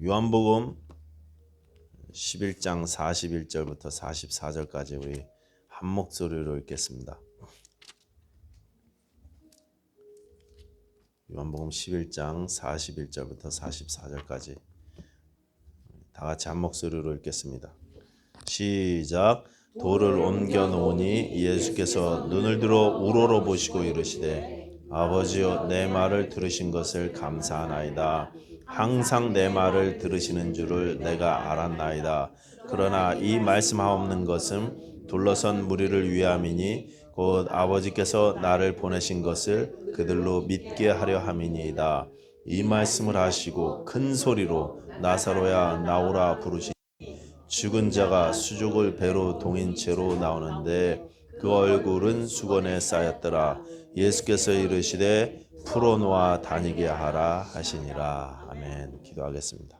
요한복음 11장 41절부터 44절까지 우리 한 목소리로 읽겠습니다. 요한복음 11장 41절부터 44절까지 다 같이 한 목소리로 읽겠습니다. 시작. 돌을 옮겨 놓으니 예수께서 눈을 들어 우러러 보시고 이르시되 아버지여 내 말을 들으신 것을 감사하나이다. 항상 내 말을 들으시는 줄을 내가 알았나이다. 그러나 이 말씀하옵는 것은 둘러선 무리를 위함이니 곧 아버지께서 나를 보내신 것을 그들로 믿게 하려 함이니이다. 이 말씀을 하시고 큰 소리로 나사로야 나오라 부르시니 죽은 자가 수족을 배로 동인 채로 나오는데 그 얼굴은 수건에 쌓였더라. 예수께서 이르시되 풀어놓아 다니게 하라 하시니라. 아멘. 기도하겠습니다.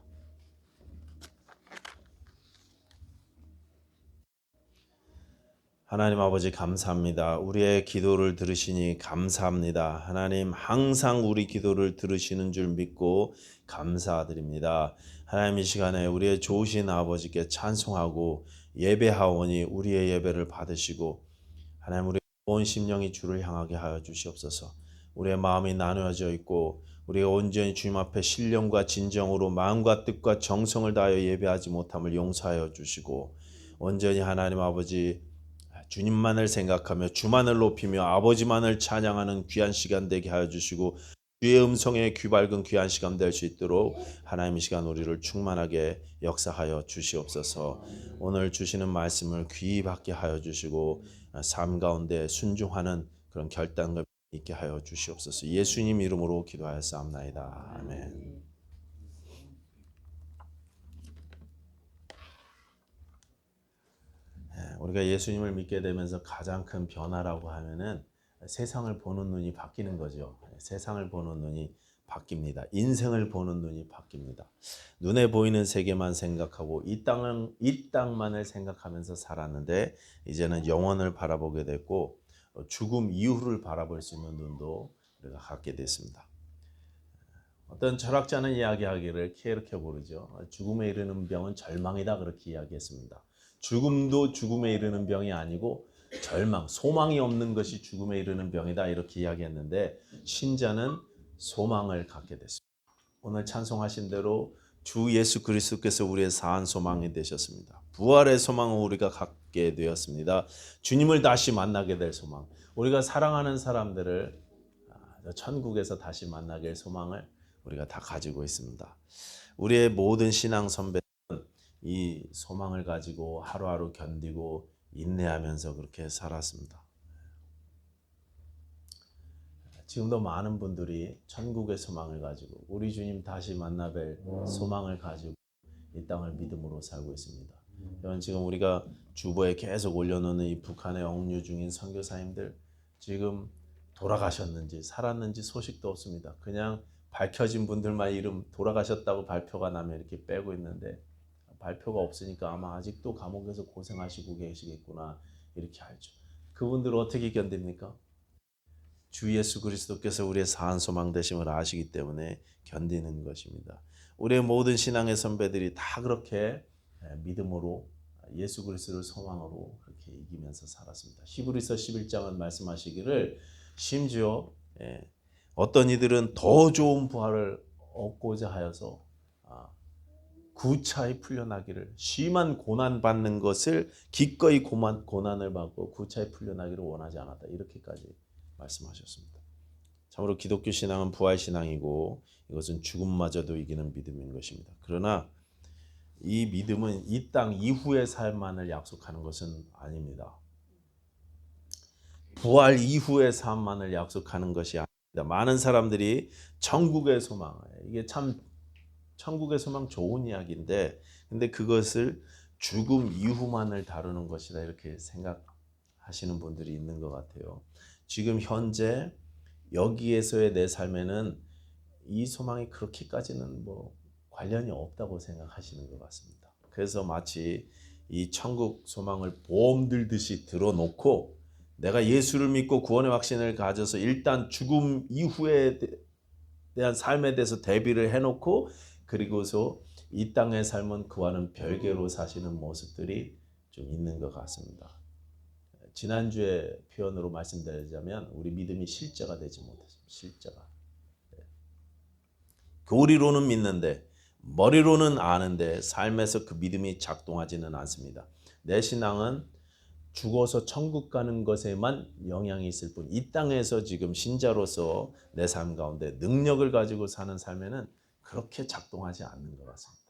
하나님 아버지 감사합니다. 우리의 기도를 들으시니 감사합니다. 하나님 항상 우리 기도를 들으시는 줄 믿고 감사드립니다. 하나님 이 시간에 우리의 좋으신 아버지께 찬송하고 예배하오니 우리의 예배를 받으시고 하나님 우리 온 심령이 주를 향하게 하여 주시옵소서. 우리의 마음이 나누어져 있고 우리가 온전히 주님 앞에 신령과 진정으로 마음과 뜻과 정성을 다하여 예배하지 못함을 용서하여 주시고 온전히 하나님 아버지 주님만을 생각하며 주만을 높이며 아버지만을 찬양하는 귀한 시간 되게 하여 주시고 주의 음성에 귀 밝은 귀한 시간 될 수 있도록 하나님 이 시간 우리를 충만하게 역사하여 주시옵소서. 오늘 주시는 말씀을 귀 받게 하여 주시고 삶 가운데 순종하는 그런 결단을 있게 하여 주시옵소서. 예수님 이름으로 기도하였사옵나이다. 아멘. 우리가 예수님을 믿게 되면서 가장 큰 변화라고 하면은 세상을 보는 눈이 바뀌는 거죠. 세상을 보는 눈이 바뀝니다. 인생을 보는 눈이 바뀝니다. 눈에 보이는 세계만 생각하고 이 땅만을 생각하면서 살았는데 이제는 영원을 바라보게 됐고 죽음 이후를 바라볼 수 있는 눈도 우리가 갖게 됐습니다. 어떤 철학자는 이야기하기를 이렇게 부르죠. 죽음에 이르는 병은 절망이다 그렇게 이야기했습니다. 죽음도 죽음에 이르는 병이 아니고 절망, 소망이 없는 것이 죽음에 이르는 병이다 이렇게 이야기했는데 신자는 소망을 갖게 됐습니다. 오늘 찬송하신 대로 주 예수 그리스도께서 우리의 사한 소망이 되셨습니다. 부활의 소망을 우리가 갖게 되었습니다. 주님을 다시 만나게 될 소망, 우리가 사랑하는 사람들을 천국에서 다시 만나게 될 소망을 우리가 다 가지고 있습니다. 우리의 모든 신앙 선배는 이 소망을 가지고 하루하루 견디고 인내하면서 그렇게 살았습니다. 지금도 많은 분들이 천국의 소망을 가지고 우리 주님 다시 만나뵐 소망을 가지고 이 땅을 믿음으로 살고 있습니다. 지금 우리가 주보에 계속 올려놓는 이 북한에 억류 중인 선교사님들 지금 돌아가셨는지 살았는지 소식도 없습니다. 그냥 밝혀진 분들만 이름 돌아가셨다고 발표가 나면 이렇게 빼고 있는데 발표가 없으니까 아마 아직도 감옥에서 고생하시고 계시겠구나 이렇게 알죠. 그분들 어떻게 견딥니까? 주 예수 그리스도께서 우리의 사한 소망 되심을 아시기 때문에 견디는 것입니다. 우리의 모든 신앙의 선배들이 다 그렇게 믿음으로 예수 그리스도를 소망으로 그렇게 이기면서 살았습니다. 히브리서 11장은 말씀하시기를 심지어 어떤 이들은 더 좋은 부활을 얻고자 하여서 구차히 풀려나기를 심한 고난 받는 것을 기꺼이 고난을 받고 구차히 풀려나기를 원하지 않았다 이렇게까지 말씀하셨습니다. 참으로 기독교 신앙은 부활 신앙이고 이것은 죽음마저도 이기는 믿음인 것입니다. 그러나 이 믿음은 이 땅 이후의 삶만을 약속하는 것은 아닙니다. 부활 이후의 삶만을 약속하는 것이 아닙니다. 많은 사람들이 천국의 소망, 이게 참 천국의 소망 좋은 이야기인데 근데 그것을 죽음 이후만을 다루는 것이다 이렇게 생각하시는 분들이 있는 것 같아요. 지금 현재 여기에서의 내 삶에는 이 소망이 그렇게까지는 관련이 없다고 생각하시는 것 같습니다. 그래서 마치 이 천국 소망을 보험 들듯이 들어놓고 내가 예수를 믿고 구원의 확신을 가져서 일단 죽음 이후에 대한 삶에 대해서 대비를 해놓고 그리고서 이 땅의 삶은 그와는 별개로 사시는 모습들이 좀 있는 것 같습니다. 지난주에 표현으로 말씀드리자면 우리 믿음이 실제가 되지 못했습니다. 실제가. 교리로는 믿는데 머리로는 아는데 삶에서 그 믿음이 작동하지는 않습니다. 내 신앙은 죽어서 천국 가는 것에만 영향이 있을 뿐, 이 땅에서 지금 신자로서 내 삶 가운데 능력을 가지고 사는 삶에는 그렇게 작동하지 않는 것 같습니다.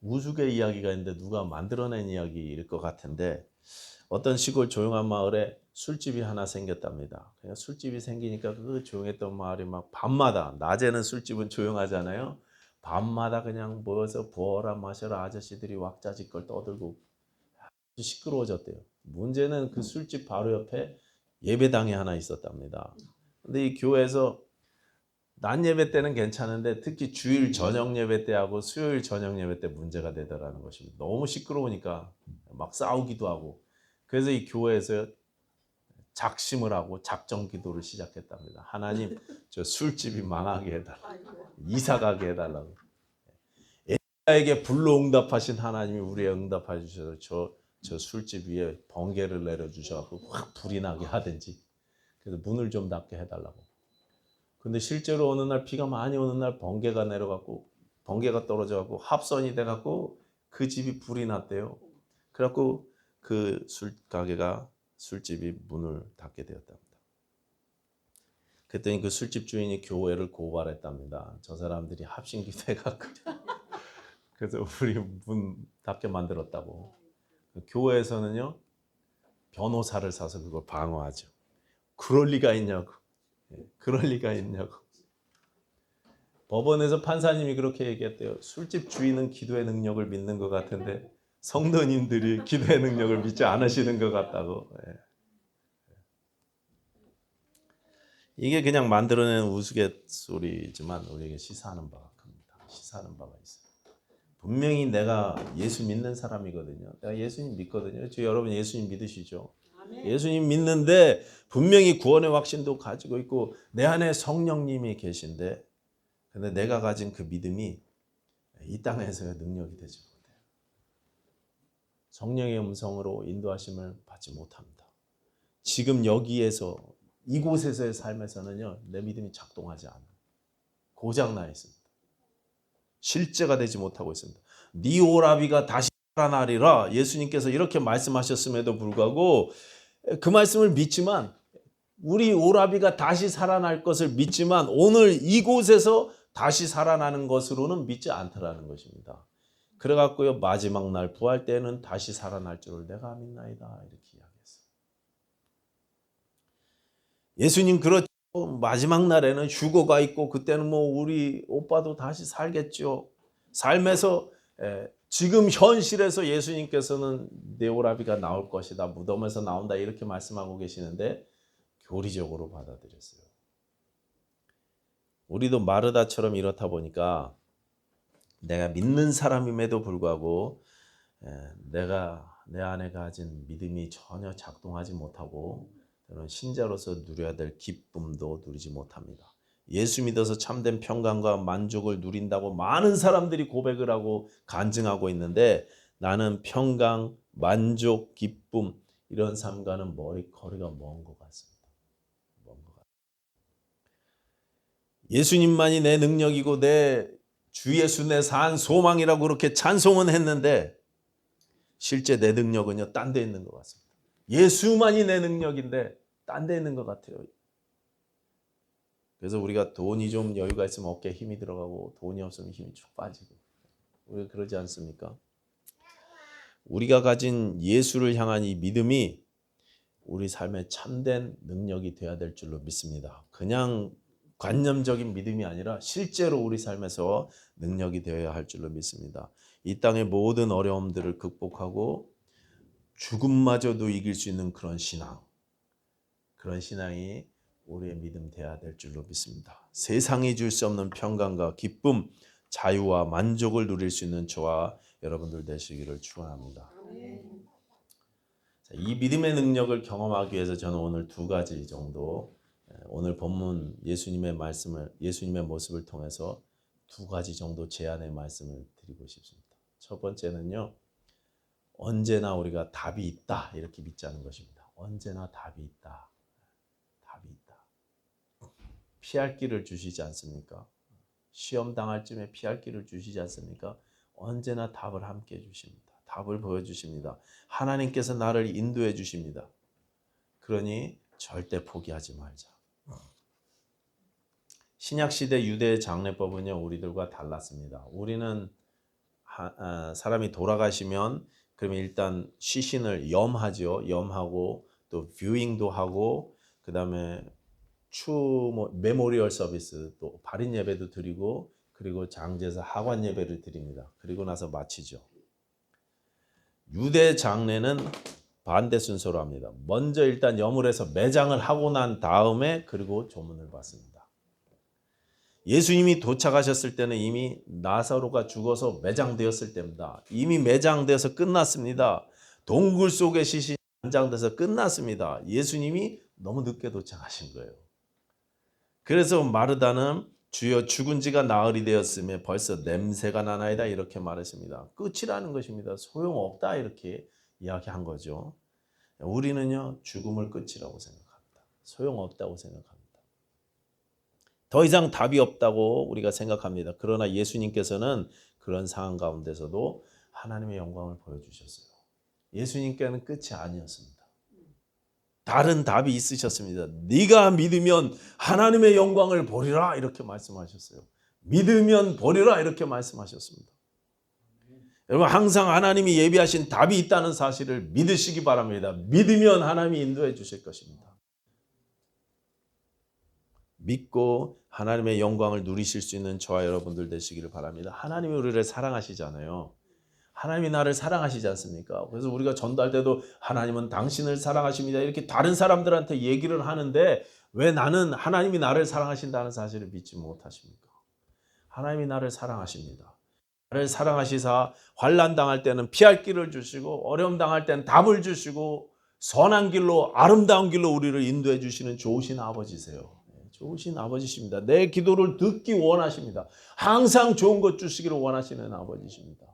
우스갯 이야기가 있는데 누가 만들어낸 이야기일 것 같은데, 어떤 시골 조용한 마을에 술집이 하나 생겼답니다. 그냥 술집이 생기니까 그 조용했던 마을이 막 밤마다, 낮에는 술집은 조용하잖아요. 밤마다 그냥 모여서 부어라 마셔라 아저씨들이 왁자지껄 떠들고 아주 시끄러워졌대요. 문제는 그 술집 바로 옆에 예배당이 하나 있었답니다. 근데 이 교회에서 낮 예배 때는 괜찮은데 특히 주일 저녁 예배 때하고 수요일 저녁 예배 때 문제가 되더라는 것입니다. 너무 시끄러우니까 막 싸우기도 하고. 그래서 이 교회에서 작심을 하고 작정 기도를 시작했답니다. 하나님, 저 술집이 망하게 해달라. 이사 가게 해달라고. 엘리야에게 불로 응답하신 하나님이 우리의 응답해 주셔서 저 술집 위에 번개를 내려주셔서 확 불이 나게 하든지, 그래서 문을 좀 닫게 해달라고. 근데 실제로 어느 날 비가 많이 오는 날 번개가 내려갖고 번개가 떨어져갖고 합선이 돼갖고 그 집이 불이 났대요. 그래갖고 그 술집이 문을 닫게 되었답니다. 그랬더니 그 술집 주인이 교회를 고발했답니다. 저 사람들이 합심기도해갖고 그래서 우리 문 닫게 만들었다고. 교회에서는요 변호사를 사서 그걸 방어하죠. 그럴 리가 있냐고. 그럴 리가 있냐고. 법원에서 판사님이 그렇게 얘기했대요. 술집 주인은 기도의 능력을 믿는 것 같은데 성도님들이 기도의 능력을 믿지 않으시는 것 같다고. 이게 그냥 만들어낸 우스갯소리지만 우리에게 시사하는 바가 큽니다. 시사하는 바가 있어요. 분명히 내가 예수 믿는 사람이거든요. 내가 예수님 믿거든요. 여러분 예수님 믿으시죠? 예수님 믿는데 분명히 구원의 확신도 가지고 있고 내 안에 성령님이 계신데, 근데 내가 가진 그 믿음이 이 땅에서의 능력이 되지 못해요. 성령의 음성으로 인도하심을 받지 못합니다. 지금 여기에서 이곳에서의 삶에서는요 내 믿음이 작동하지 않아요. 고장나 있습니다. 실제가 되지 못하고 있습니다. 네 오라비가 다시 살아나리라 예수님께서 이렇게 말씀하셨음에도 불구하고 그 말씀을 믿지만, 우리 오라비가 다시 살아날 것을 믿지만 오늘 이곳에서 다시 살아나는 것으로는 믿지 않더라는 것입니다. 그래갖고요 마지막 날 부활 때는 다시 살아날 줄을 내가 믿나이다 이렇게 이야기했어요. 예수님 그렇죠. 마지막 날에는 휴거가 있고 그때는 뭐 우리 오빠도 다시 살겠죠. 삶에서 지금 현실에서 예수님께서는 내 오라비가 나올 것이다, 무덤에서 나온다 이렇게 말씀하고 계시는데 교리적으로 받아들였어요. 우리도 마르다처럼 이렇다 보니까 내가 믿는 사람임에도 불구하고 내가 내 안에 가진 믿음이 전혀 작동하지 못하고 저는 신자로서 누려야 될 기쁨도 누리지 못합니다. 예수 믿어서 참된 평강과 만족을 누린다고 많은 사람들이 고백을 하고 간증하고 있는데 나는 평강, 만족, 기쁨 이런 삶과는 거리가 먼 것 같습니다. 예수님만이 내 능력이고 내 주 예수 내 산 소망이라고 그렇게 찬송은 했는데 실제 내 능력은요 딴 데 있는 것 같습니다. 예수만이 내 능력인데 딴 데 있는 것 같아요. 그래서 우리가 돈이 좀 여유가 있으면 어깨에 힘이 들어가고 돈이 없으면 힘이 쭉 빠지고, 우리가 그러지 않습니까? 우리가 가진 예수를 향한 이 믿음이 우리 삶의 참된 능력이 되어야 될 줄로 믿습니다. 그냥 관념적인 믿음이 아니라 실제로 우리 삶에서 능력이 되어야 할 줄로 믿습니다. 이 땅의 모든 어려움들을 극복하고 죽음마저도 이길 수 있는 그런 신앙이 우리의 믿음 되어야 될 줄로 믿습니다. 세상이 줄 수 없는 평강과 기쁨, 자유와 만족을 누릴 수 있는 저와 여러분들 되시기를 축원합니다. 이 믿음의 능력을 경험하기 위해서 저는 오늘 두 가지 정도, 오늘 본문 예수님의 모습을 통해서 두 가지 정도 제안의 말씀을 드리고 싶습니다. 첫 번째는요, 언제나 우리가 답이 있다 이렇게 믿자는 것입니다. 언제나 답이 있다. 답이 있다. 피할 길을 주시지 않습니까? 시험 당할 쯤에 피할 길을 주시지 않습니까? 언제나 답을 함께 주십니다. 답을 보여주십니다. 하나님께서 나를 인도해 주십니다. 그러니 절대 포기하지 말자. 신약시대 유대의 장례법은요, 우리들과 달랐습니다. 우리는 사람이 돌아가시면 그러면 일단 시신을 염하죠. 염하고 또 뷰잉도 하고 그다음에 메모리얼 서비스 또 발인 예배도 드리고 그리고 장제사 하관 예배를 드립니다. 그리고 나서 마치죠. 유대 장례는 반대 순서로 합니다. 먼저 일단 염을 해서 매장을 하고 난 다음에 그리고 조문을 받습니다. 예수님이 도착하셨을 때는 이미 나사로가 죽어서 매장되었을 때입니다. 이미 매장되어서 끝났습니다. 동굴 속에 시신이 안장돼서 끝났습니다. 예수님이 너무 늦게 도착하신 거예요. 그래서 마르다는 주여 죽은 지가 나흘이 되었으며 벌써 냄새가 나나이다 이렇게 말했습니다. 끝이라는 것입니다. 소용없다 이렇게 이야기한 거죠. 우리는요 죽음을 끝이라고 생각합니다. 소용없다고 생각합니다. 더 이상 답이 없다고 우리가 생각합니다. 그러나 예수님께서는 그런 상황 가운데서도 하나님의 영광을 보여주셨어요. 예수님께는 끝이 아니었습니다. 다른 답이 있으셨습니다. 네가 믿으면 하나님의 영광을 보리라 이렇게 말씀하셨어요. 믿으면 보리라 이렇게 말씀하셨습니다. 여러분 항상 하나님이 예비하신 답이 있다는 사실을 믿으시기 바랍니다. 믿으면 하나님이 인도해 주실 것입니다. 믿고 하나님의 영광을 누리실 수 있는 저와 여러분들 되시기를 바랍니다. 하나님이 우리를 사랑하시잖아요. 하나님이 나를 사랑하시지 않습니까? 그래서 우리가 전도할 때도 하나님은 당신을 사랑하십니다. 이렇게 다른 사람들한테 얘기를 하는데 왜 나는 하나님이 나를 사랑하신다는 사실을 믿지 못하십니까? 하나님이 나를 사랑하십니다. 나를 사랑하시사 환난 당할 때는 피할 길을 주시고 어려움 당할 때는 답을 주시고 선한 길로 아름다운 길로 우리를 인도해 주시는 좋으신 아버지세요. 좋으신 아버지십니다. 내 기도를 듣기 원하십니다. 항상 좋은 것 주시기를 원하시는 아버지십니다.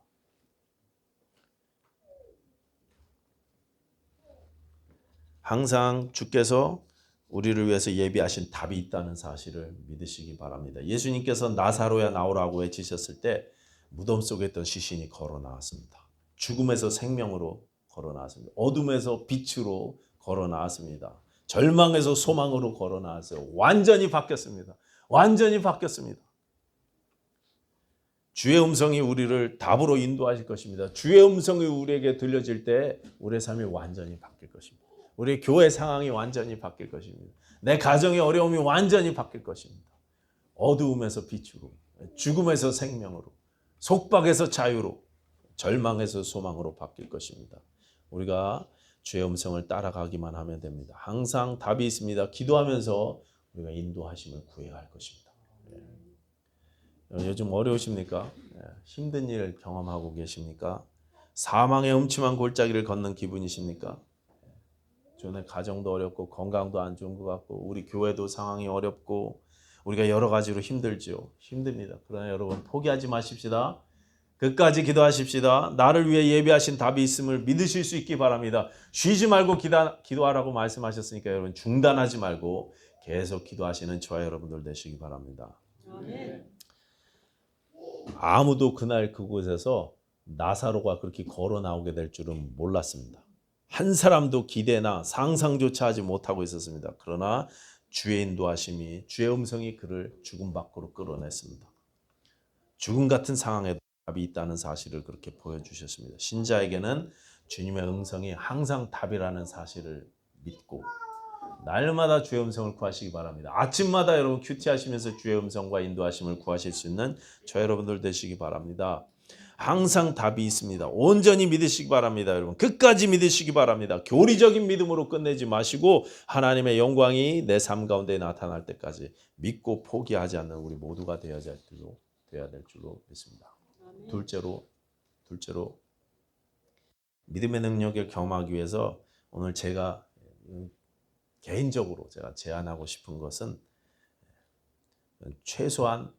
항상 주께서 우리를 위해서 예비하신 답이 있다는 사실을 믿으시기 바랍니다. 예수님께서 나사로야 나오라고 외치셨을 때 무덤 속에 있던 시신이 걸어 나왔습니다. 죽음에서 생명으로 걸어 나왔습니다. 어둠에서 빛으로 걸어 나왔습니다. 절망에서 소망으로 걸어 나왔어요. 완전히 바뀌었습니다. 완전히 바뀌었습니다. 주의 음성이 우리를 답으로 인도하실 것입니다. 주의 음성이 우리에게 들려질 때 우리의 삶이 완전히 바뀔 것입니다. 우리 교회 상황이 완전히 바뀔 것입니다. 내 가정의 어려움이 완전히 바뀔 것입니다. 어두움에서 빛으로, 죽음에서 생명으로, 속박에서 자유로, 절망에서 소망으로 바뀔 것입니다. 우리가 주의 음성을 따라가기만 하면 됩니다. 항상 답이 있습니다. 기도하면서 우리가 인도하심을 구해야 할 것입니다. 요즘 어려우십니까? 힘든 일 경험하고 계십니까? 사망의 음침한 골짜기를 걷는 기분이십니까? 주변에 가정도 어렵고 건강도 안 좋은 것 같고 우리 교회도 상황이 어렵고 우리가 여러 가지로 힘들죠. 힘듭니다. 그러나 여러분 포기하지 마십시다. 끝까지 기도하십시다. 나를 위해 예비하신 답이 있음을 믿으실 수 있기 바랍니다. 쉬지 말고 기도하라고 말씀하셨으니까 여러분 중단하지 말고 계속 기도하시는 저와 여러분들 되시기 바랍니다. 아무도 그날 그곳에서 나사로가 그렇게 걸어 나오게 될 줄은 몰랐습니다. 한 사람도 기대나 상상조차 하지 못하고 있었습니다. 그러나 주의 인도하심이 주의 음성이 그를 죽음 밖으로 끌어냈습니다. 죽음 같은 상황에 답이 있다는 사실을 그렇게 보여주셨습니다. 신자에게는 주님의 음성이 항상 답이라는 사실을 믿고 날마다 주의 음성을 구하시기 바랍니다. 아침마다 여러분 큐티하시면서 주의 음성과 인도하심을 구하실 수 있는 저 여러분들 되시기 바랍니다. 항상 답이 있습니다. 온전히 믿으시기 바랍니다. 여러분 끝까지 믿으시기 바랍니다. 교리적인 믿음으로 끝내지 마시고 하나님의 영광이 내 삶 가운데 나타날 때까지 믿고 포기하지 않는 우리 모두가 되어야 될 줄로 믿습니다. 둘째로 믿음의 능력을 경험하기 위해서 오늘 제가 개인적으로 제가 제안하고 싶은 것은 최소한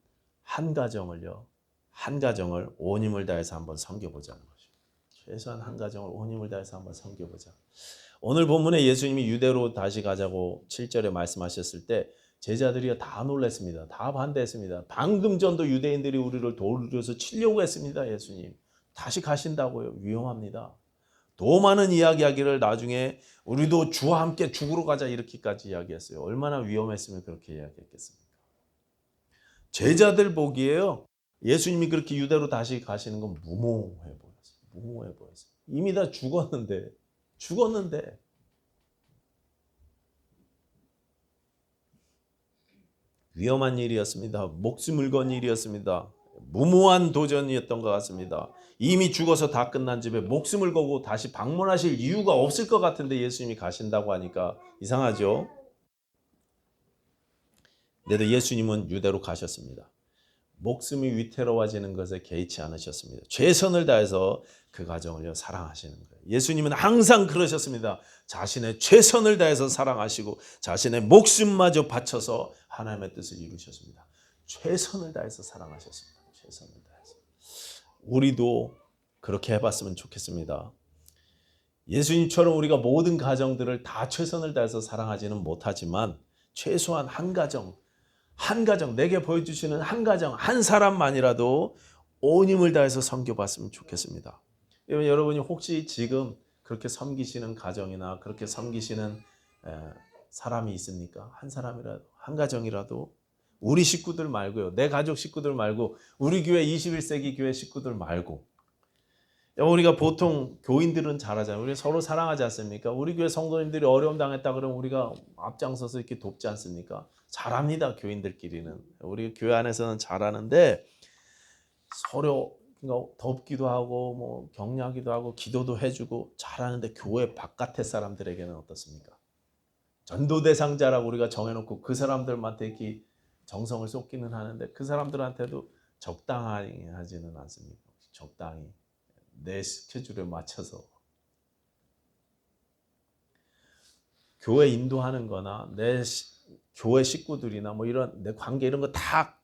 한 가정을 온 힘을 다해서 한번 섬겨보자는 것입니다. 최소한 한 가정을 온 힘을 다해서 한번 섬겨보자. 오늘 본문에 예수님이 유대로 다시 가자고 7절에 말씀하셨을 때 제자들이 다 놀랐습니다. 다 반대했습니다. 방금 전도 유대인들이 우리를 돌려서 치려고 했습니다. 예수님 다시 가신다고요? 위험합니다. 더 많은 이야기하기를 나중에 우리도 주와 함께 죽으러 가자 이렇게까지 이야기했어요. 얼마나 위험했으면 그렇게 이야기했겠습니까? 제자들 보기에요, 예수님이 그렇게 유대로 다시 가시는 건 무모해 보였어요. 무모해 보였어요. 이미 다 죽었는데 위험한 일이었습니다. 목숨을 건 일이었습니다. 무모한 도전이었던 것 같습니다. 이미 죽어서 다 끝난 집에 목숨을 걸고 다시 방문하실 이유가 없을 것 같은데 예수님이 가신다고 하니까 이상하죠? 그래도 예수님은 유대로 가셨습니다. 목숨이 위태로워지는 것에 개의치 않으셨습니다. 최선을 다해서 그 가정을 사랑하시는 거예요. 예수님은 항상 그러셨습니다. 자신의 최선을 다해서 사랑하시고 자신의 목숨마저 바쳐서 하나님의 뜻을 이루셨습니다. 최선을 다해서 사랑하셨습니다. 최선을 다해서. 우리도 그렇게 해봤으면 좋겠습니다. 예수님처럼 우리가 모든 가정들을 다 최선을 다해서 사랑하지는 못하지만 최소한 한 가정, 내게 보여주시는 한 가정, 한 사람만이라도 온 힘을 다해서 섬겨봤으면 좋겠습니다. 여러분이 혹시 지금 그렇게 섬기시는 가정이나 그렇게 섬기시는 사람이 있습니까? 한 사람이라도, 한 가정이라도. 우리 식구들 말고요. 내 가족 식구들 말고, 우리 교회 21세기 교회 식구들 말고. 우리가 보통 교인들은 잘하잖아요. 우리 서로 사랑하지 않습니까? 우리 교회 성도님들이 어려움 당했다 그러면 우리가 앞장서서 이렇게 돕지 않습니까? 잘합니다. 교인들끼리는. 우리 교회 안에서는 잘하는데 서로 돕기도 하고 뭐 격려하기도 하고 기도도 해주고 잘하는데 교회 바깥의 사람들에게는 어떻습니까? 전도 대상자라고 우리가 정해놓고 그 사람들한테 이렇게 정성을 쏟기는 하는데 그 사람들한테도 적당히 하지는 않습니까? 적당히 내 스케줄에 맞춰서 교회 인도하는 거나 내 교회 식구들이나 뭐 이런 내 관계 이런 거 다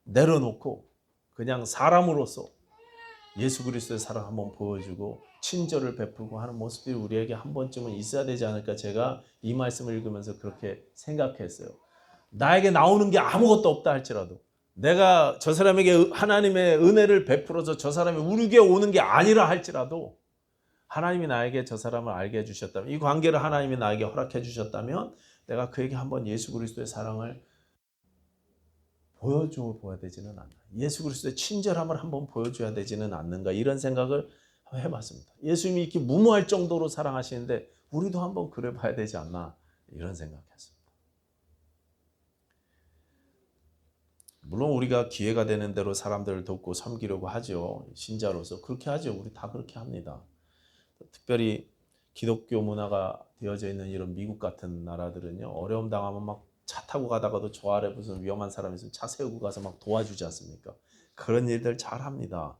내려놓고 그냥 사람으로서 예수 그리스도의 사랑 한번 보여주고 친절을 베풀고 하는 모습들이 우리에게 한 번쯤은 있어야 되지 않을까. 제가 이 말씀을 읽으면서 그렇게 생각했어요. 나에게 나오는 게 아무것도 없다 할지라도 내가 저 사람에게 하나님의 은혜를 베풀어서 저 사람이 우리 교회 오는 게 아니라 할지라도 하나님이 나에게 저 사람을 알게 해주셨다면, 이 관계를 하나님이 나에게 허락해 주셨다면 내가 그에게 한번 예수 그리스도의 사랑을 보여줘야 되지는 않나. 예수 그리스도의 친절함을 한번 보여줘야 되지는 않는가. 이런 생각을 해봤습니다. 예수님이 이렇게 무모할 정도로 사랑하시는데 우리도 한번 그래 봐야 되지 않나. 이런 생각했습니다. 물론 우리가 기회가 되는 대로 사람들을 돕고 섬기려고 하죠. 신자로서 그렇게 하죠. 우리 다 그렇게 합니다. 특별히 기독교 문화가 되어져 있는 이런 미국 같은 나라들은요, 어려움 당하면 막 차 타고 가다가도 저 아래 무슨 위험한 사람이 있으면 차 세우고 가서 막 도와주지 않습니까? 그런 일들 잘 합니다.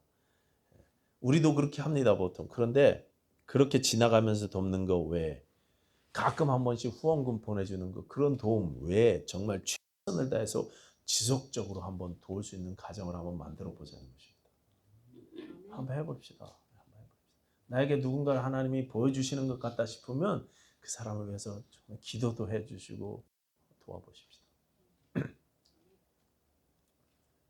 우리도 그렇게 합니다, 보통. 그런데 그렇게 지나가면서 돕는 거 외에 가끔 한 번씩 후원금 보내주는 거, 그런 도움 외에 정말 최선을 다해서 지속적으로 한번 도울 수 있는 가정을 한번 만들어 보자는 것입니다. 한번 해봅시다. 나에게 누군가를 하나님이 보여주시는 것 같다 싶으면 그 사람을 위해서 정말 기도도 해주시고 도와보십시다.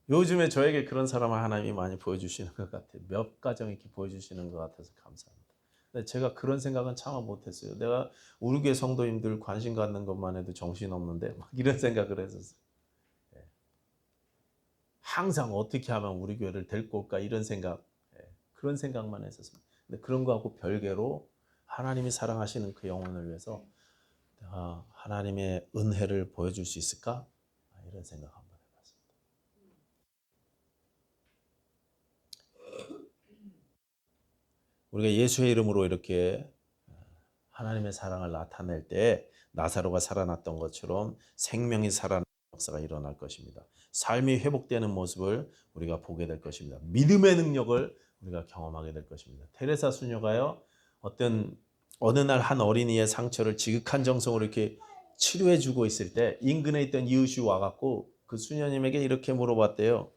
요즘에 저에게 그런 사람을 하나님이 많이 보여주시는 것 같아요. 몇 가정 이렇게 보여주시는 것 같아서 감사합니다. 근데 제가 그런 생각은 참아 못했어요. 내가 우리 교회 성도님들 관심 갖는 것만 해도 정신없는데 막 이런 생각을 했었어요. 항상 어떻게 하면 우리 교회를 데리고 올까 이런 생각, 그런 생각만 했었습니다. 근데 그런 거하고 별개로 하나님이 사랑하시는 그 영혼을 위해서 하나님의 은혜를 보여줄 수 있을까? 이런 생각 한번 해봤습니다. 우리가 예수의 이름으로 이렇게 하나님의 사랑을 나타낼 때 나사로가 살아났던 것처럼 생명이 살아나는 역사가 일어날 것입니다. 삶이 회복되는 모습을 우리가 보게 될 것입니다. 믿음의 능력을 우리가 경험하게 될 것입니다. 테레사 수녀가요, 어느 날 한 어린이의 상처를 지극한 정성으로 이렇게 치료해 주고 있을 때 인근에 있던 이웃이 와갖고 그 수녀님에게 이렇게 물어봤대요.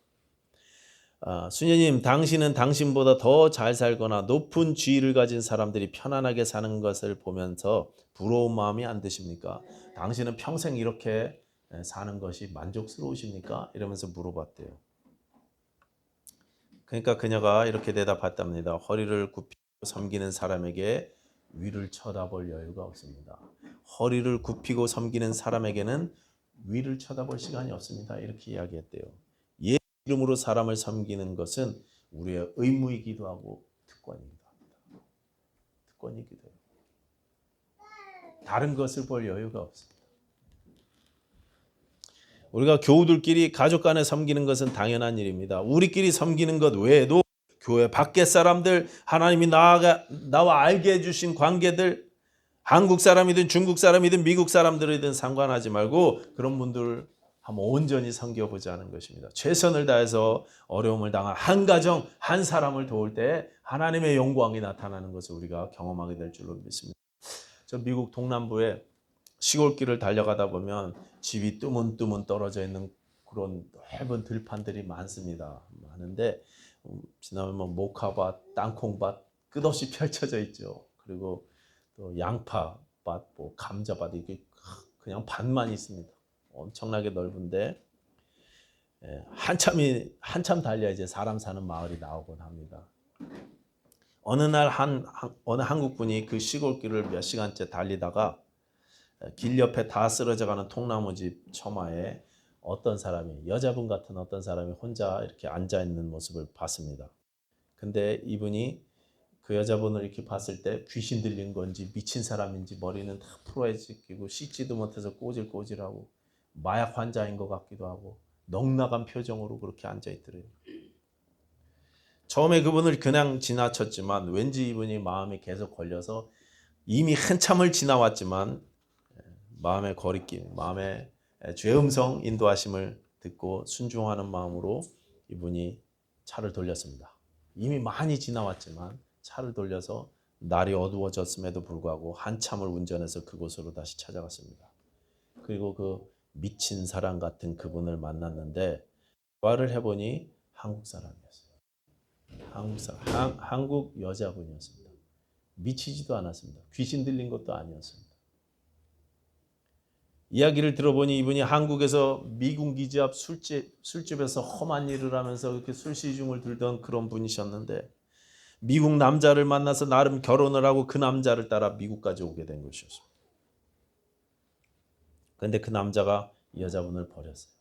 수녀님, 당신은 당신보다 더 잘 살거나 높은 지위를 가진 사람들이 편안하게 사는 것을 보면서 부러운 마음이 안 드십니까? 당신은 평생 이렇게 사는 것이 만족스러우십니까? 이러면서 물어봤대요. 그러니까 그녀가 이렇게 대답했답니다. 허리를 굽히고 섬기는 사람에게 위를 쳐다볼 여유가 없습니다. 허리를 굽히고 섬기는 사람에게는 위를 쳐다볼 시간이 없습니다. 이렇게 이야기했대요. 예수 이름으로 사람을 섬기는 것은 우리의 의무이기도 하고 특권이기도 합니다. 특권이기도 해요. 다른 것을 볼 여유가 없습니다. 우리가 교우들끼리 가족 간에 섬기는 것은 당연한 일입니다. 우리끼리 섬기는 것 외에도 교회 밖의 사람들, 하나님이 나와 알게 해주신 관계들, 한국 사람이든 중국 사람이든 미국 사람들이든 상관하지 말고 그런 분들 한번 온전히 섬겨보자는 것입니다. 최선을 다해서 어려움을 당한 한 가정, 한 사람을 도울 때 하나님의 영광이 나타나는 것을 우리가 경험하게 될 줄로 믿습니다. 저 미국 동남부에 시골길을 달려가다 보면 집이 뜨문뜨문 떨어져 있는 그런 넓은 들판들이 많습니다. 많은데 지나면 뭐 모카밭, 땅콩밭 끝없이 펼쳐져 있죠. 그리고 또 양파밭, 뭐 감자밭 이게 그냥 밭만 있습니다. 엄청나게 넓은데 한참 달려야 이제 사람 사는 마을이 나오곤 합니다. 어느 날 어느 한국 분이 그 시골길을 몇 시간째 달리다가 길 옆에 다 쓰러져가는 통나무집 처마에 어떤 사람이 여자분 같은 어떤 사람이 혼자 이렇게 앉아 있는 모습을 봤습니다. 근데 이분이 그 여자분을 이렇게 봤을 때 귀신 들린 건지 미친 사람인지 머리는 다 풀어지고 씻지도 못해서 꼬질꼬질하고 마약 환자인 것 같기도 하고 넉나간 표정으로 그렇게 앉아 있더래요. 처음에 그분을 그냥 지나쳤지만 왠지 이분이 마음에 계속 걸려서 이미 한참을 지나왔지만 마음의 거리낌, 마음의 죄 음성 인도하심을 듣고 순종하는 마음으로 이분이 차를 돌렸습니다. 이미 많이 지나왔지만 차를 돌려서 날이 어두워졌음에도 불구하고 한참을 운전해서 그곳으로 다시 찾아갔습니다. 그리고 그 미친 사람 같은 그분을 만났는데 대화를 해보니 한국 사람이었어요. 한국 여자분이었습니다. 미치지도 않았습니다. 귀신 들린 것도 아니었습니다. 이야기를 들어보니 이분이 한국에서 미군 기지 앞 술집에서 험한 일을 하면서 이렇게 술시중을 들던 그런 분이셨는데 미국 남자를 만나서 나름 결혼을 하고 그 남자를 따라 미국까지 오게 된 것이었습니다. 그런데 그 남자가 이 여자분을 버렸어요.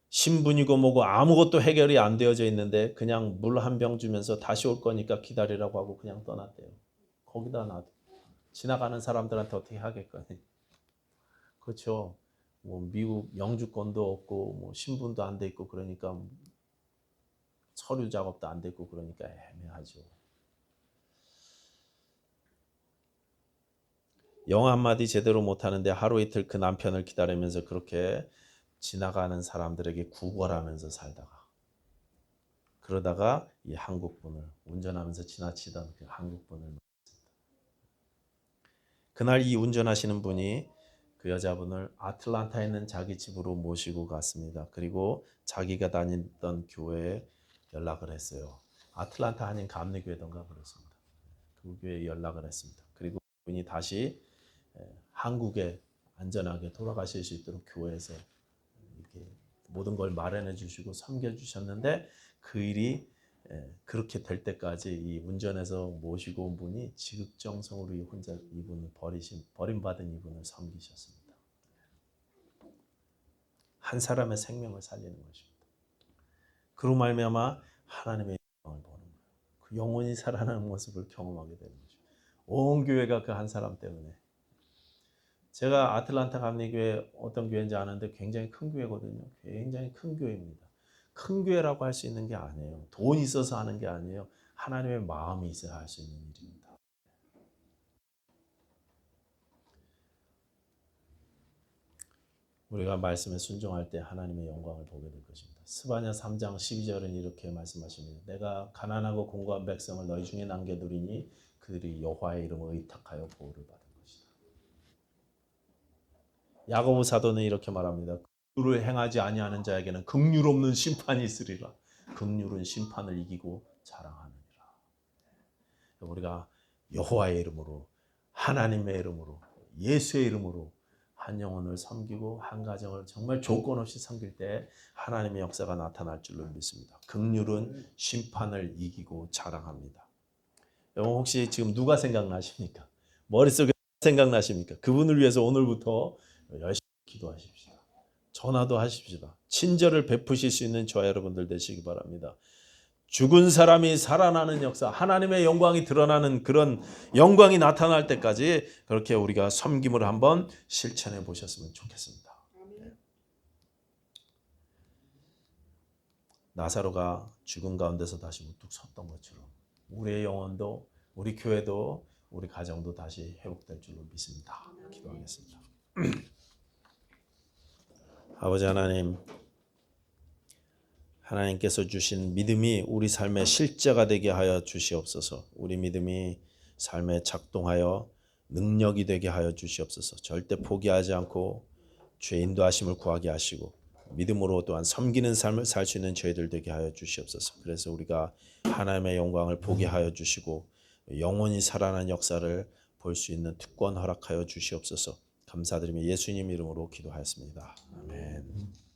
신분이고 뭐고 아무것도 해결이 안 되어져 있는데 그냥 물 한 병 주면서 다시 올 거니까 기다리라고 하고 그냥 떠났대요. 거기다 놔둬. 지나가는 사람들한테 어떻게 하겠거니. 그렇죠. 뭐 미국 영주권도 없고 뭐 신분도 안 돼 있고 그러니까 서류 작업도 안 돼 있고 그러니까 애매하죠. 영어 한마디 제대로 못하는데 하루 이틀 그 남편을 기다리면서 그렇게 지나가는 사람들에게 구걸하면서 살다가 그러다가 이 한국분을 운전하면서 지나치던 그 한국분을 만났습니다. 그날 이 운전하시는 분이 그 여자분을 아틀란타에 있는 자기 집으로 모시고 갔습니다. 그리고 자기가 다니던 교회에 연락을 했어요. 아틀란타 한인 감리교회던가 그렇습니다. 그 교회에 연락을 했습니다. 그리고 그분이 다시 한국에 안전하게 돌아가실 수 있도록 교회에서 이렇게 모든 걸 마련해 주시고 섬겨 주셨는데 그 일이 그렇게 될 때까지 이 운전해서 모시고 온 분이 지극정성으로 혼자 이분을 버림받은 이분을 섬기셨습니다. 한 사람의 생명을 살리는 것입니다. 그로 말미암아 하나님의 영광을 보는 거예요. 그 영혼이 살아나는 모습을 경험하게 되는 거죠. 온 교회가 그 한 사람 때문에. 제가 아틀란타 감리교회 어떤 교회인지 아는데 굉장히 큰 교회거든요. 굉장히 큰 교회입니다. 큰 교회라고 할 수 있는 게 아니에요. 돈이 있어서 하는 게 아니에요. 하나님의 마음이 있어야 할 수 있는 일입니다. 우리가 말씀에 순종할 때 하나님의 영광을 보게 될 것입니다. 스바냐 3장 12절은 이렇게 말씀하십니다. 내가 가난하고 공고한 백성을 너희 중에 남겨두리니 그들이 여호와의 이름을 의탁하여 보호를 받을 것이다. 야고보 사도는 이렇게 말합니다. 긍휼을 행하지 아니하는 자에게는 긍휼 없는 심판이 있으리라. 긍휼은 심판을 이기고 자랑하느니라. 우리가 여호와의 이름으로, 하나님의 이름으로, 예수의 이름으로 한 영혼을 섬기고 한 가정을 정말 조건 없이 섬길 때 하나님의 역사가 나타날 줄로 믿습니다. 긍휼은 심판을 이기고 자랑합니다. 여러분 혹시 지금 누가 생각나십니까? 머릿속에 생각나십니까? 그분을 위해서 오늘부터 열심히 기도하십시다. 전화도 하십시다. 친절을 베푸실 수 있는 저와 여러분들 되시기 바랍니다. 죽은 사람이 살아나는 역사, 하나님의 영광이 드러나는 그런 영광이 나타날 때까지 그렇게 우리가 섬김을 한번 실천해 보셨으면 좋겠습니다. 나사로가 죽음 가운데서 다시 우뚝 섰던 것처럼 우리의 영혼도, 우리 교회도, 우리 가정도 다시 회복될 줄로 믿습니다. 기도하겠습니다. 아버지 하나님, 하나님께서 주신 믿음이 우리 삶의 실제가 되게 하여 주시옵소서. 우리 믿음이 삶에 작동하여 능력이 되게 하여 주시옵소서. 절대 포기하지 않고 주의 인도하심을 구하게 하시고 믿음으로 또한 섬기는 삶을 살 수 있는 저희들 되게 하여 주시옵소서. 그래서 우리가 하나님의 영광을 보게 하여 주시고 영원히 살아나는 역사를 볼 수 있는 특권 허락하여 주시옵소서. 감사드리며 예수님 이름으로 기도하였습니다. 아멘.